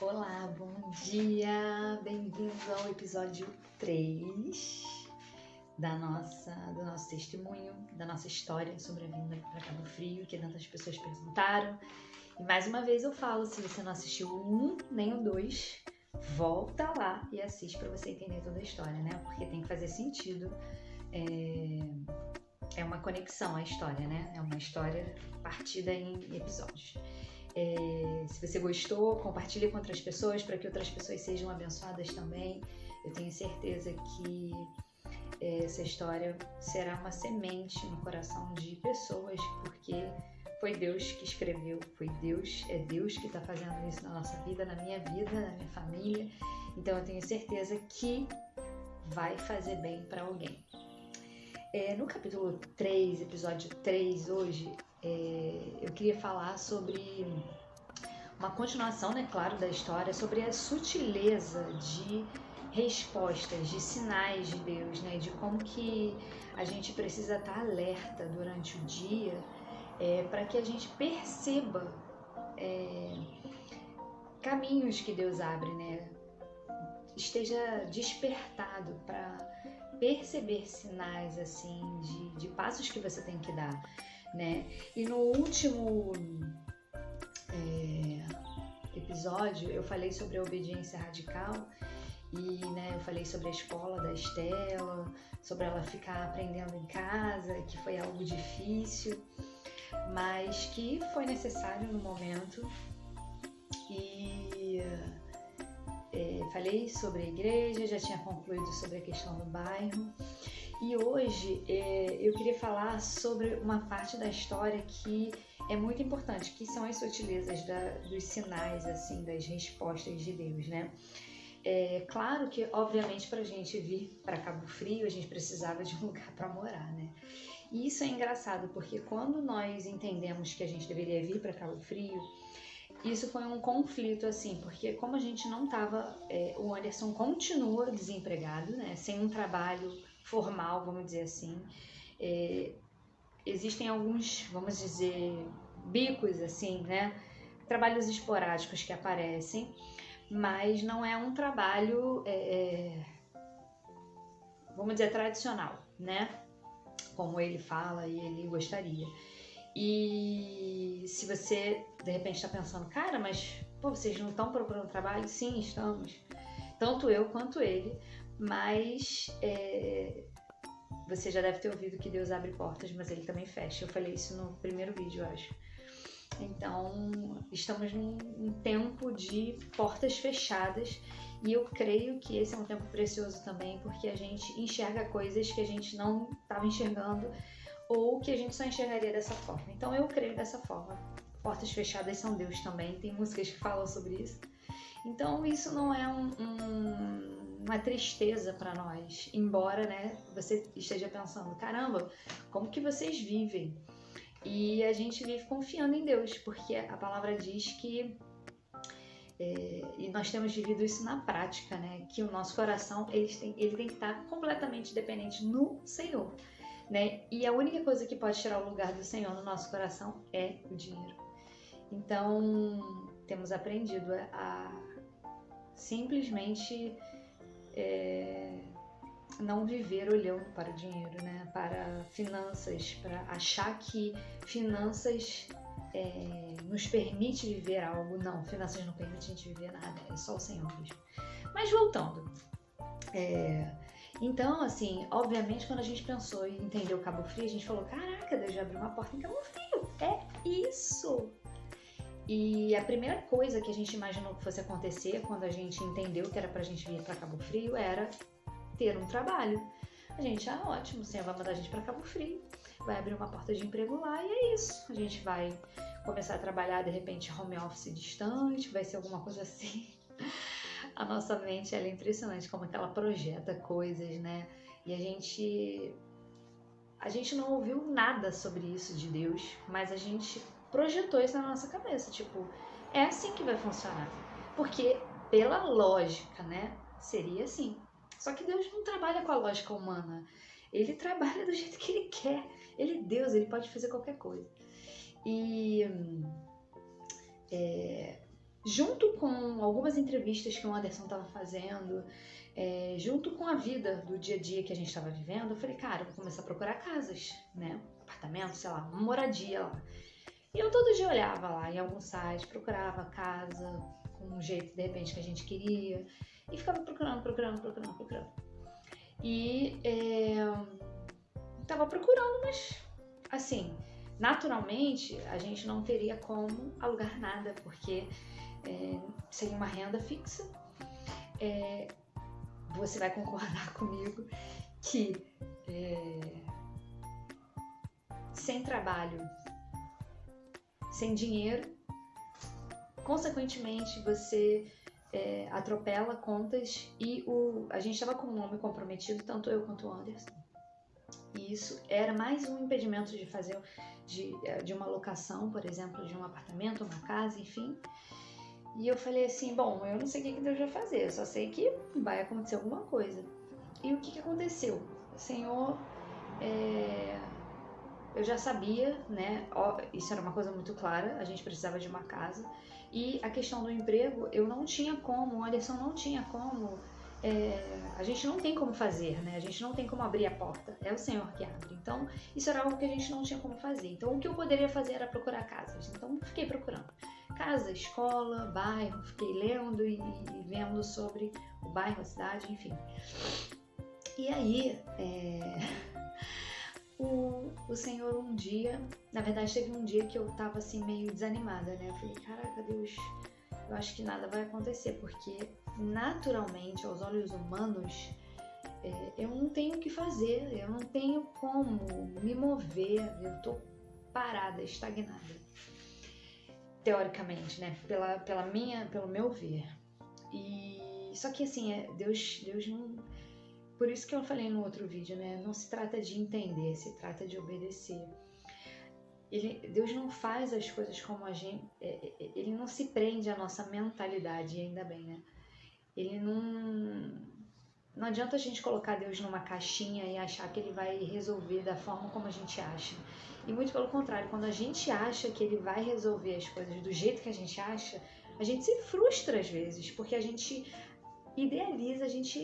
Olá, bom dia! Bem-vindos ao episódio 3 do nosso testemunho, da nossa história sobre a vinda para Cabo Frio, que tantas pessoas perguntaram. E mais uma vez eu falo, se você não assistiu o 1 nem o 2, volta lá e assiste para você entender toda a história, né? Porque tem que fazer sentido. É uma conexão a história, né? É uma história partida em episódios. Se você gostou, compartilhe com outras pessoas para que outras pessoas sejam abençoadas também. Eu tenho certeza que essa história será uma semente no coração de pessoas, porque foi Deus que escreveu, é Deus que está fazendo isso na nossa vida, na minha família. Então eu tenho certeza que vai fazer bem para alguém. No capítulo 3, episódio 3, hoje, eu queria falar sobre uma continuação, né, claro, da história, sobre a sutileza de respostas, de sinais de Deus, né, de como que a gente precisa estar alerta durante o dia para que a gente perceba caminhos que Deus abre, né, esteja despertado para perceber sinais assim de passos que você tem que dar, né? E no último episódio eu falei sobre a obediência radical e, né, eu falei sobre a escola da Estela, sobre ela ficar aprendendo em casa, que foi algo difícil, mas que foi necessário no momento. E falei sobre a igreja, já tinha concluído sobre a questão do bairro. E hoje eu queria falar sobre uma parte da história que é muito importante, que são as sutilezas dos sinais, assim, das respostas de Deus, né? Claro que, obviamente, para a gente vir para Cabo Frio, a gente precisava de um lugar para morar, né? E isso é engraçado, porque quando nós entendemos que a gente deveria vir para Cabo Frio, isso foi um conflito, assim, porque como a gente não estava... o Anderson continua desempregado, né? Sem um trabalho formal, vamos dizer assim. Existem alguns, vamos dizer, bicos, assim, né? Trabalhos esporádicos que aparecem, mas não é um trabalho, vamos dizer, tradicional, né? Como ele fala e ele gostaria. E se você, de repente, está pensando, cara, mas pô, vocês não estão procurando trabalho? Sim, estamos. Tanto eu quanto ele, mas você já deve ter ouvido que Deus abre portas, mas Ele também fecha. Eu falei isso no primeiro vídeo, eu acho. Então, estamos num tempo de portas fechadas e eu creio que esse é um tempo precioso também, porque a gente enxerga coisas que a gente não estava enxergando ou que a gente só enxergaria dessa forma. Então, eu creio dessa forma. Portas fechadas são Deus também, tem músicas que falam sobre isso. Então, isso não é uma tristeza para nós, embora, né, você esteja pensando, caramba, como que vocês vivem? E a gente vive confiando em Deus, porque a palavra diz que, e nós temos vivido isso na prática, né, que o nosso coração ele tem que estar completamente dependente no Senhor, né? E a única coisa que pode tirar o lugar do Senhor no nosso coração é o dinheiro. Então, temos aprendido a simplesmente não viver olhando para o dinheiro, né? Para finanças, para achar que finanças nos permite viver algo. Não, finanças não permitem a gente viver nada, é só o Senhor mesmo. Mas voltando, então, assim, obviamente, quando a gente pensou em entender o Cabo Frio, a gente falou, caraca, Deus já abriu uma porta em Cabo Frio, é isso! E a primeira coisa que a gente imaginou que fosse acontecer quando a gente entendeu que era pra gente vir pra Cabo Frio era ter um trabalho. A gente, ótimo, o Senhor vai mandar a gente pra Cabo Frio, vai abrir uma porta de emprego lá e é isso. A gente vai começar a trabalhar, de repente, home office distante, vai ser alguma coisa assim. A nossa mente, ela é impressionante como que ela projeta coisas, né? E a gente não ouviu nada sobre isso de Deus, mas a gente projetou isso na nossa cabeça, tipo, é assim que vai funcionar. Porque, pela lógica, né, seria assim. Só que Deus não trabalha com a lógica humana. Ele trabalha do jeito que Ele quer. Ele é Deus, Ele pode fazer qualquer coisa. E junto com algumas entrevistas que o Anderson estava fazendo, junto com a vida do dia a dia que a gente estava vivendo, eu falei, cara, eu vou começar a procurar casas, né? Apartamento, sei lá, uma moradia lá. E eu todo dia olhava lá em algum site, procurava casa com um jeito, de repente, que a gente queria, e ficava procurando. E tava procurando, mas assim, naturalmente a gente não teria como alugar nada, porque seria uma renda fixa. Você vai concordar comigo que sem trabalho, sem dinheiro, consequentemente você atropela contas, e a gente estava com um homem comprometido, tanto eu quanto o Anderson. E isso era mais um impedimento de fazer de uma locação, por exemplo, de um apartamento, uma casa, enfim. E eu falei assim, bom, eu não sei o que Deus vai fazer, eu só sei que vai acontecer alguma coisa. E o que aconteceu? O Senhor, eu já sabia, né? Isso era uma coisa muito clara, a gente precisava de uma casa. E a questão do emprego, eu não tinha como, o Anderson não tinha como, a gente não tem como fazer, né? A gente não tem como abrir a porta, é o Senhor que abre. Então, isso era algo que a gente não tinha como fazer. Então, o que eu poderia fazer era procurar casas. Então, fiquei procurando casa, escola, bairro, fiquei lendo e vendo sobre o bairro, a cidade, enfim. E aí, o Senhor um dia, na verdade teve um dia que eu tava assim meio desanimada, né? Eu falei, caraca, Deus, eu acho que nada vai acontecer, porque naturalmente, aos olhos humanos, eu não tenho o que fazer, eu não tenho como me mover, eu tô parada, estagnada. Teoricamente, né? Pelo meu ver. E só que assim, Deus não. Por isso que eu falei no outro vídeo, né? Não se trata de entender, se trata de obedecer. Deus não faz as coisas como a gente. Ele não se prende à nossa mentalidade, e ainda bem, né? Ele não. Não adianta a gente colocar Deus numa caixinha e achar que Ele vai resolver da forma como a gente acha. E muito pelo contrário, quando a gente acha que Ele vai resolver as coisas do jeito que a gente acha, a gente se frustra às vezes, porque a gente idealiza, a gente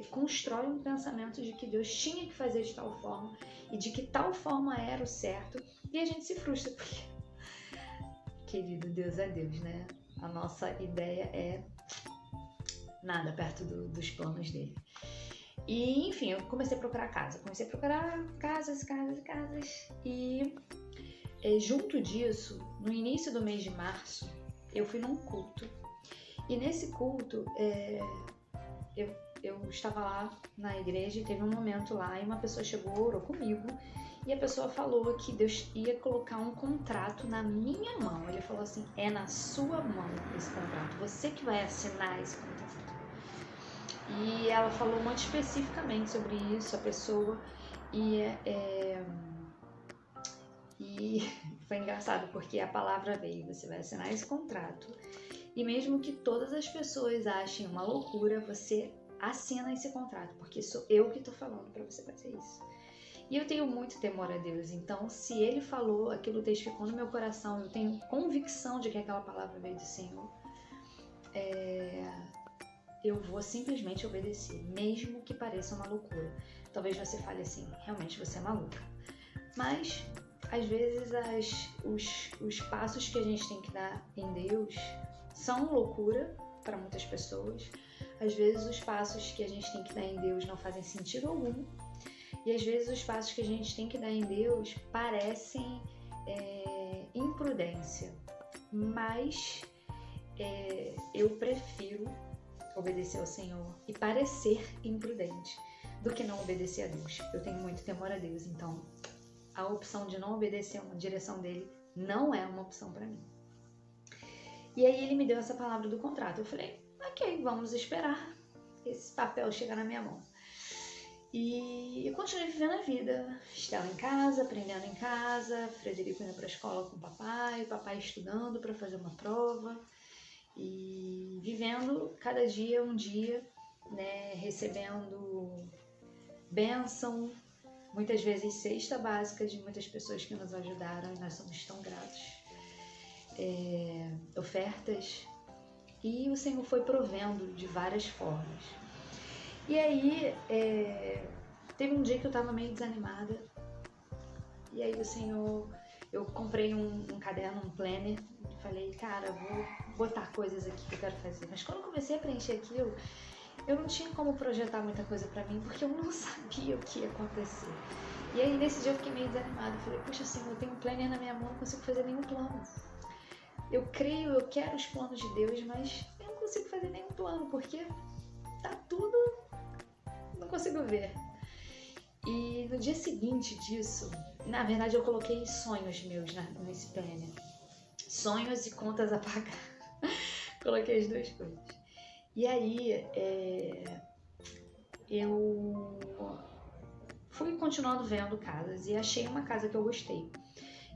constrói um pensamento de que Deus tinha que fazer de tal forma e de que tal forma era o certo, e a gente se frustra, porque, querido, Deus é Deus, né? A nossa ideia é nada perto dos planos dele. E, enfim, eu comecei a procurar casa. Comecei a procurar casas. E junto disso, no início do mês de março, eu fui num culto. E nesse culto, eu estava lá na igreja e teve um momento lá e uma pessoa chegou, orou comigo. E a pessoa falou que Deus ia colocar um contrato na minha mão. Ele falou assim, é na sua mão esse contrato. Você que vai assinar esse contrato. E ela falou muito especificamente sobre isso, a pessoa, e foi engraçado porque a palavra veio, você vai assinar esse contrato, e mesmo que todas as pessoas achem uma loucura, você assina esse contrato, porque sou eu que estou falando para você fazer isso. E eu tenho muito temor a Deus, então se Ele falou, aquilo testificou no meu coração, eu tenho convicção de que aquela palavra veio do Senhor, eu vou simplesmente obedecer, mesmo que pareça uma loucura. Talvez você fale assim, realmente você é maluca. Mas, às vezes, os passos que a gente tem que dar em Deus são loucura para muitas pessoas. Às vezes, os passos que a gente tem que dar em Deus não fazem sentido algum. E, às vezes, os passos que a gente tem que dar em Deus parecem imprudência. Mas, eu prefiro obedecer ao Senhor e parecer imprudente do que não obedecer a Deus. Eu tenho muito temor a Deus, então a opção de não obedecer a uma direção dele não é uma opção para mim. E aí ele me deu essa palavra do contrato. Eu falei, ok, vamos esperar esse papel chegar na minha mão. E eu continuei vivendo a vida. Estela em casa, aprendendo em casa, Frederico indo para a escola com o papai estudando para fazer uma prova. E vivendo cada dia um dia, né, recebendo bênção, muitas vezes cesta básica de muitas pessoas que nos ajudaram e nós somos tão gratos. Ofertas, E o Senhor foi provendo de várias formas. E aí, teve um dia que eu tava meio desanimada. E aí o Senhor, eu comprei um caderno, um planner. Falei, cara, vou botar coisas aqui que eu quero fazer. Mas quando eu comecei a preencher aquilo, eu não tinha como projetar muita coisa pra mim, porque eu não sabia o que ia acontecer. E aí nesse dia eu fiquei meio desanimada. Falei, poxa, Senhor, eu tenho um planner na minha mão, não consigo fazer nenhum plano. Eu creio, eu quero os planos de Deus, mas eu não consigo fazer nenhum plano, porque tá tudo... não consigo ver. E no dia seguinte disso, na verdade eu coloquei sonhos meus nesse planner. Sonhos e contas a pagar. Coloquei as duas coisas. E aí, eu fui continuando vendo casas e achei uma casa que eu gostei.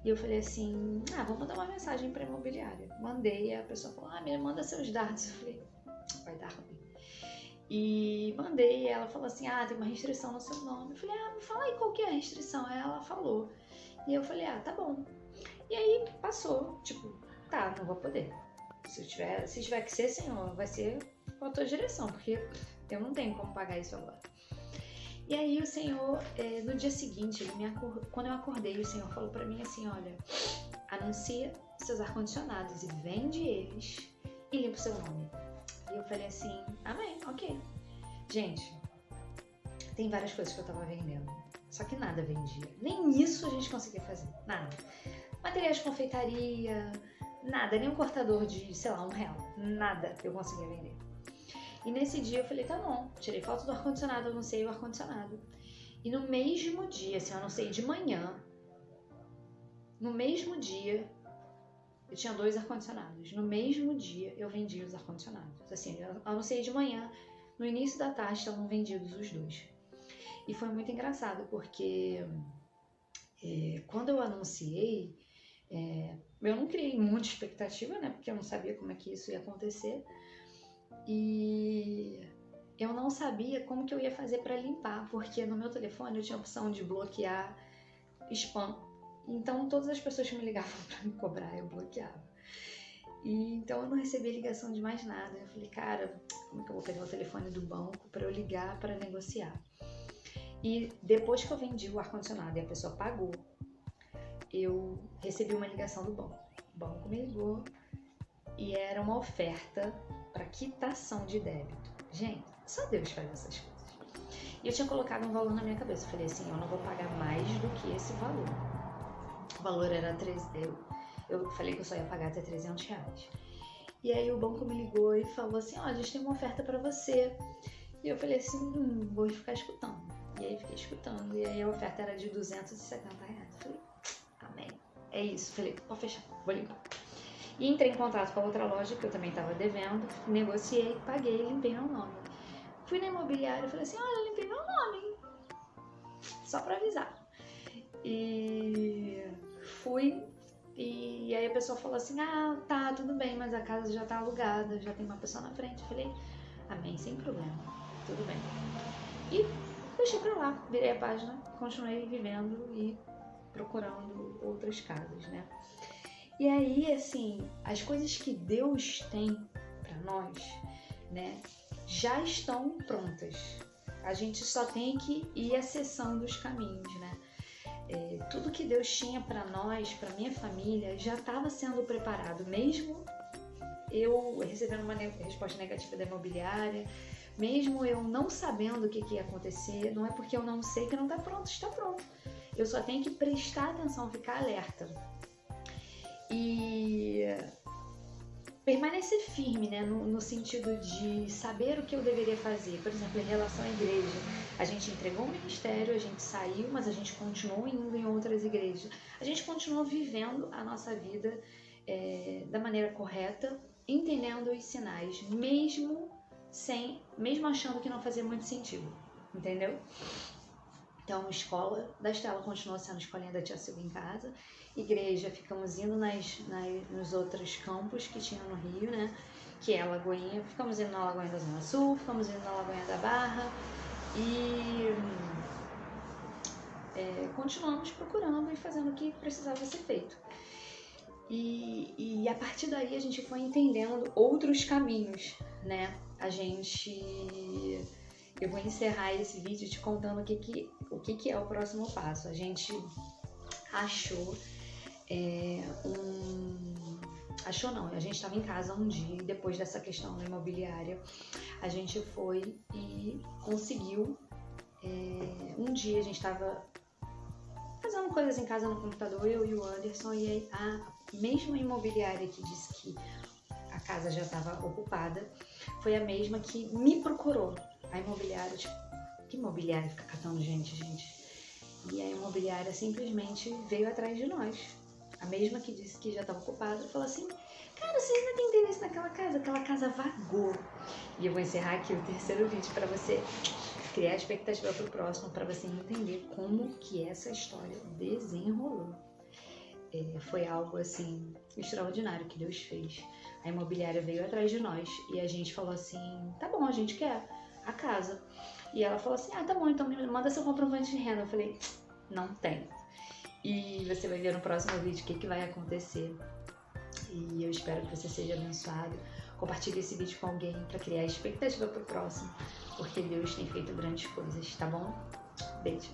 E eu falei assim, vou mandar uma mensagem pra imobiliária. Mandei, e a pessoa falou, me manda seus dados. Eu falei, vai dar ruim. E mandei, e ela falou assim, tem uma restrição no seu nome. Eu falei, me fala aí qual que é a restrição. Aí ela falou. E eu falei, tá bom. E aí passou, tipo, não vou poder. Se tiver que ser, Senhor, vai ser com a tua direção, porque eu não tenho como pagar isso agora. E aí o Senhor, no dia seguinte, quando eu acordei, o Senhor falou pra mim assim, olha, anuncia seus ar-condicionados e vende eles e limpa o seu nome. E eu falei assim, amém, ok. Gente, tem várias coisas que eu tava vendendo, só que nada vendia. Nem isso a gente conseguia fazer, nada. Materiais de confeitaria, nada, nem um cortador de, sei lá, R$1, nada eu conseguia vender. E nesse dia eu falei, tá bom, tirei foto do ar-condicionado, anunciei o ar-condicionado. E no mesmo dia, assim, eu anunciei de manhã, no mesmo dia, eu tinha 2 ar-condicionados. No mesmo dia eu vendi os ar-condicionados. Assim, eu anunciei de manhã, no início da tarde estavam vendidos os 2. E foi muito engraçado, porque quando eu anunciei, eu não criei muita expectativa, né? Porque eu não sabia como é que isso ia acontecer. E eu não sabia como que eu ia fazer para limpar, porque no meu telefone eu tinha a opção de bloquear spam. Então todas as pessoas que me ligavam para me cobrar, eu bloqueava. E então eu não recebia ligação de mais nada. Eu falei, cara, como que eu vou pegar o telefone do banco para eu ligar para negociar? E depois que eu vendi o ar-condicionado e a pessoa pagou, eu recebi uma ligação do banco. O banco me ligou e era uma oferta para quitação de débito. Gente, só Deus faz essas coisas. E eu tinha colocado um valor na minha cabeça. Eu falei assim, eu não vou pagar mais do que esse valor. O valor era eu falei que eu só ia pagar até R$300. E aí o banco me ligou e falou assim, a gente tem uma oferta para você. E eu falei assim, vou ficar escutando. E aí fiquei escutando. E aí a oferta era de R$270. Eu falei, amém. É isso. Falei, pode fechar, vou limpar. E entrei em contato com a outra loja que eu também estava devendo, negociei, paguei, limpei meu nome. Fui na imobiliária e falei assim, olha, limpei meu nome, só para avisar. E fui, e aí a pessoa falou assim, tá, tudo bem, mas a casa já tá alugada, já tem uma pessoa na frente. Eu falei, amém, sem problema, tudo bem. E deixei pra lá, virei a página, continuei vivendo e procurando outras casas, né? E aí, assim, as coisas que Deus tem para nós, né, já estão prontas. A gente só tem que ir acessando os caminhos, né? Tudo que Deus tinha para nós, para minha família, já estava sendo preparado. Mesmo eu recebendo uma resposta negativa da imobiliária, mesmo eu não sabendo o que ia acontecer, não é porque eu não sei que não está pronto, está pronto. Eu só tenho que prestar atenção, ficar alerta. E permanecer firme, né, no sentido de saber o que eu deveria fazer. Por exemplo, em relação à igreja, a gente entregou o ministério, a gente saiu, mas a gente continuou indo em outras igrejas. A gente continuou vivendo a nossa vida da maneira correta, entendendo os sinais, mesmo achando que não fazia muito sentido, entendeu? Então, escola da Estela continuou sendo escolinha da Tia Silvia em casa. Igreja, ficamos indo nos outros campos que tinham no Rio, né? Que é a Lagoinha. Ficamos indo na Lagoinha da Zona Sul, ficamos indo na Lagoinha da Barra. E continuamos procurando e fazendo o que precisava ser feito. E a partir daí a gente foi entendendo outros caminhos, né? Eu vou encerrar esse vídeo te contando o que é o próximo passo. A gente achou Achou não, a gente estava em casa um dia e depois dessa questão da imobiliária, a gente foi e conseguiu. Um dia a gente estava fazendo coisas em casa no computador, eu e o Anderson, e aí a mesma imobiliária que disse que a casa já estava ocupada foi a mesma que me procurou. A imobiliária, tipo, que imobiliária fica catando gente? E a imobiliária simplesmente veio atrás de nós. A mesma que disse que já estava ocupada, falou assim: cara, vocês ainda têm interesse naquela casa? Aquela casa vagou. E eu vou encerrar aqui o terceiro vídeo para você criar expectativa para o próximo, para você entender como que essa história desenrolou. Foi algo assim extraordinário que Deus fez. A imobiliária veio atrás de nós e a gente falou assim: tá bom, a gente quer a casa. E ela falou assim: ah, tá bom, então me manda seu comprovante de renda. Eu falei: não tem. E você vai ver no próximo vídeo o que vai acontecer. E eu espero que você seja abençoado. Compartilhe esse vídeo com alguém para criar expectativa para o próximo, porque Deus tem feito grandes coisas, tá bom? Beijo!